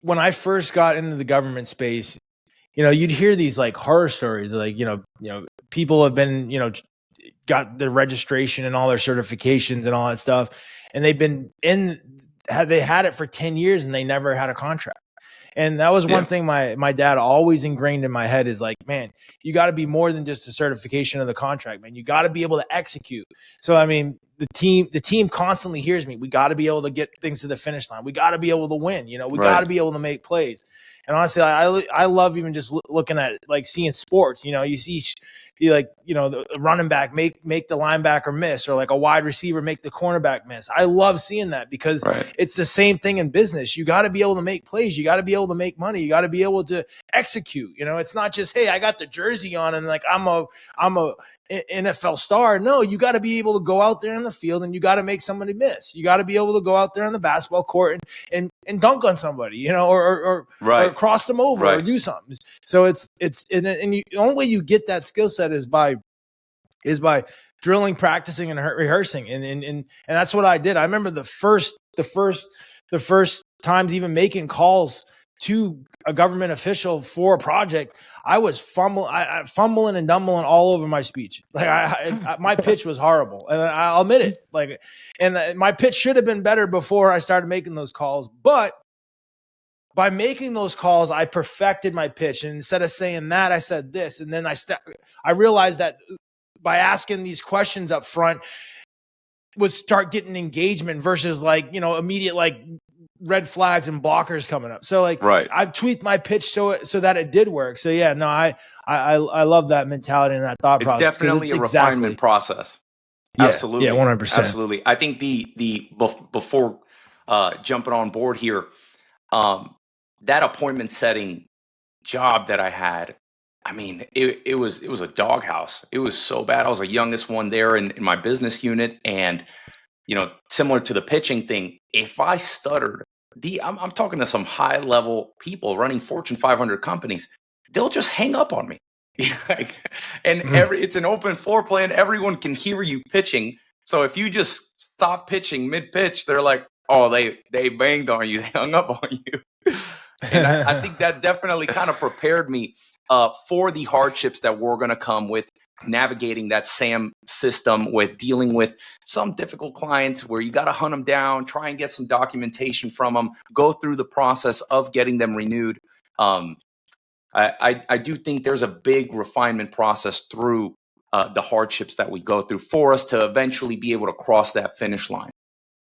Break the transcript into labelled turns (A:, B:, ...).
A: when I first got into the government space, you'd hear these like horror stories, like, people have been, got their registration and all their certifications and all that stuff. And they've been they had it for 10 years and they never had a contract. And that was one thing my dad always ingrained in my head is like, man, you got to be more than just a certification of the contract, man. You got to be able to execute. So, I mean, the team constantly hears me. We got to be able to get things to the finish line. We got to be able to win. We got to be able to make plays. And honestly, I love even just looking at like seeing sports. You see, the running back make the linebacker miss, or like a wide receiver make the cornerback miss. I love seeing that because it's the same thing in business. You got to be able to make plays. You got to be able to make money. You got to be able to execute. It's not just, hey, I got the jersey on and like I'm a NFL star. No, you got to be able to go out there in the field and you got to make somebody miss. You got to be able to go out there on the basketball court and dunk on somebody, or cross them over or do something. So it's the only way you get that skill set is by drilling, practicing, and rehearsing. And that's what I did. I remember the first times even making calls to a government official for a project, I was fumbling and dumbling all over my speech. Like my pitch was horrible, and I'll admit it. Like, and my pitch should have been better before I started making those calls. But by making those calls, I perfected my pitch. And instead of saying that, I said this. And then I realized that by asking these questions up front would start getting engagement versus like, immediate like red flags and blockers coming up. So like I've tweaked my pitch so that it did work. So yeah, no, I love that mentality and that thought process.
B: It's definitely a refinement process.
A: Yeah,
B: absolutely.
A: Yeah, 100%.
B: Absolutely. I think before jumping on board here, that appointment setting job that I had, I mean, it was a doghouse. It was so bad. I was the youngest one there in my business unit. And, similar to the pitching thing, if I stuttered, I'm talking to some high level people running Fortune 500 companies, they'll just hang up on me. It's an open floor plan. Everyone can hear you pitching. So if you just stop pitching mid pitch, they're like, oh, they banged on you. They hung up on you. And I think that definitely kind of prepared me for the hardships that were going to come with navigating that SAM system, with dealing with some difficult clients where you got to hunt them down, try and get some documentation from them, go through the process of getting them renewed. I do think there's a big refinement process through the hardships that we go through for us to eventually be able to cross that finish line.